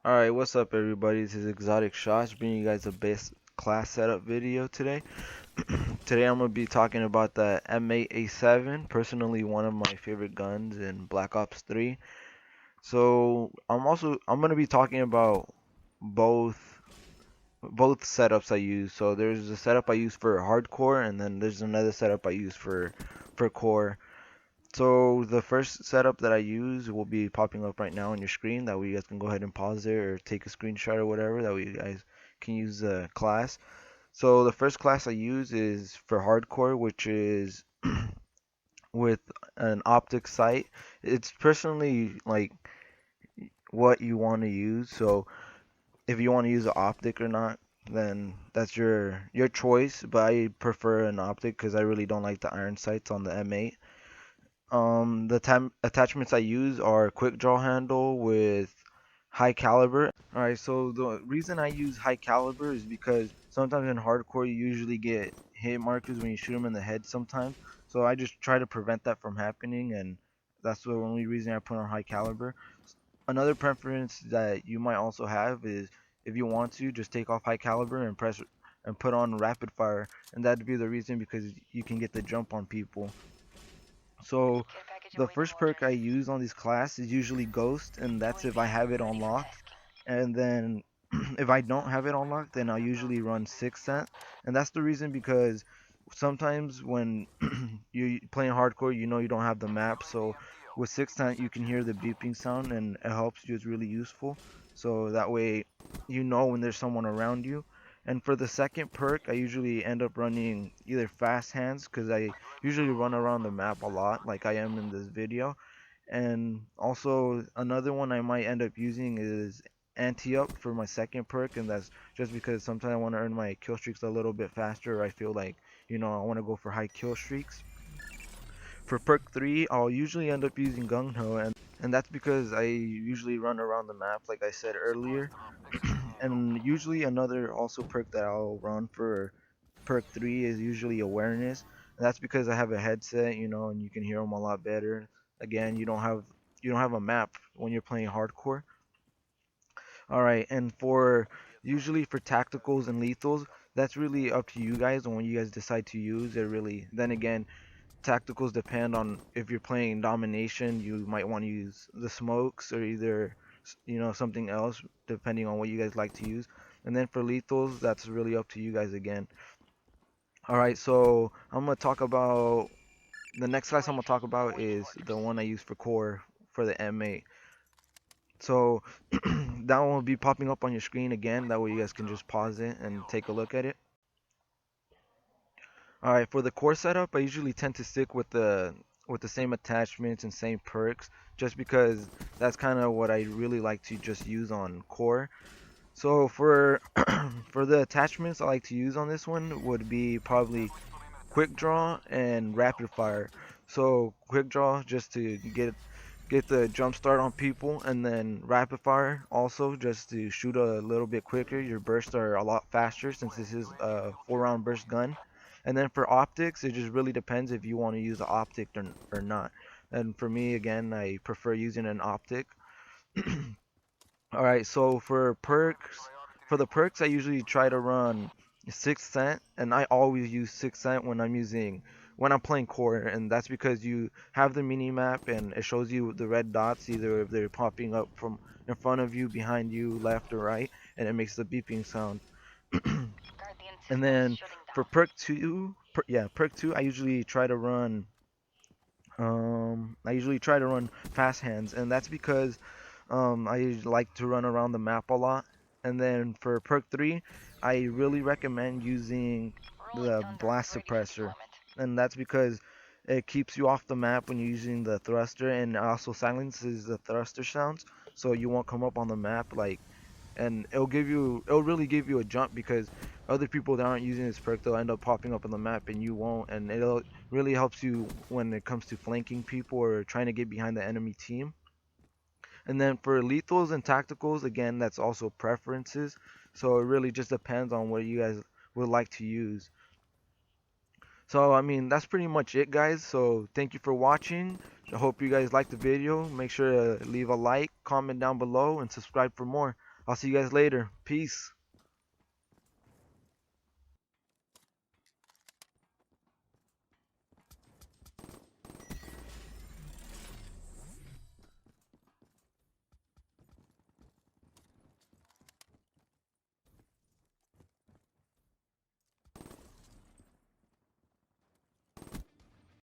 Alright, what's up everybody? This is Exotic Shots bringing you guys a base class setup video today. Today I'm going to be talking about the M8A7, personally one of my favorite guns in Black Ops 3. So I'm going to be talking about both both setups I use. So there's a setup I use for hardcore, and then there's another setup I use for core. So the first setup that I use will be popping up right now on your screen. That way you guys can go ahead and pause it or take a screenshot or whatever. That way you guys can use the class. So the first class I use is for hardcore, which is with an optic sight. It's personally like what you want to use. So if you want to use an optic or not, then that's your choice. But I prefer an optic because I really don't like the iron sights on the M8. The attachments I use are quick draw handle with high caliber. Alright, so the reason I use high caliber is because sometimes in hardcore you usually get hit markers when you shoot them in the head sometimes. So I just try to prevent that from happening, and that's the only reason I put on high caliber. Another preference that you might also have is if you want to just take off high caliber and press and put on rapid fire, and that'd be the reason because you can get the jump on people. So the first perk I use on this class is usually Ghost, and that's if I have it unlocked. And then if I don't have it unlocked, then I'll usually run Sixth Sense. And that's the reason because sometimes when you're playing hardcore, you know you don't have the map. So with Sixth Sense, you can hear the beeping sound, and it helps you. It's really useful. So that way you know when there's someone around you. And for the second perk, I usually end up running either fast hands because I usually run around the map a lot, like I am in this video. And also another one I might end up using is anti-up for my second perk, and that's just because sometimes I want to earn my kill streaks a little bit faster. Or I feel like, I want to go for high kill streaks. For perk 3, I'll usually end up using Gung Ho, and that's because I usually run around the map, like I said earlier. And usually another also perk that I'll run for perk 3 is usually awareness. And that's because I have a headset, and you can hear them a lot better. Again, you don't have a map when you're playing hardcore. All right, and for usually for tacticals and lethals, that's really up to you guys and when you guys decide to use it. Really, then again, tacticals depend on if you're playing domination, you might want to use the smokes or either something else depending on what you guys like to use. And then for lethals, that's really up to you guys again. All right, so I'm gonna talk about the next class I'm gonna talk about is the one I use for core for the M8. So that one will be popping up on your screen again. That way you guys can just pause it and take a look at it. All right, for the core setup, I usually tend to stick with the same attachments and same perks, just because that's kind of what I really like to just use on core. So for for the attachments I like to use on this one would be probably quick draw and rapid fire. So quick draw just to get the jump start on people, and then rapid fire also just to shoot a little bit quicker. Your bursts are a lot faster since this is a 4-round burst gun. And then for optics, it just really depends if you want to use an optic or not. And for me, again, I prefer using an optic. All right, so for the perks, I usually try to run Sixth Sense, and I always use Sixth Sense when I'm playing core, and that's because you have the mini map and it shows you the red dots, either if they're popping up from in front of you, behind you, left or right, and it makes the beeping sound. And then for perk two, I usually try to run fast hands, and that's because I like to run around the map a lot. And then for perk 3, I really recommend using the blast suppressor. And that's because it keeps you off the map when you're using the thruster, and also silences the thruster sounds so you won't come up on the map and it'll really give you a jump because other people that aren't using this perk, they'll end up popping up on the map and you won't, and it'll really helps you when it comes to flanking people or trying to get behind the enemy team. And then for lethals and tacticals, again, that's also preferences. So it really just depends on what you guys would like to use. So, I mean, that's pretty much it, guys. So, thank you for watching. I hope you guys liked the video. Make sure to leave a like, comment down below, and subscribe for more. I'll see you guys later. Peace.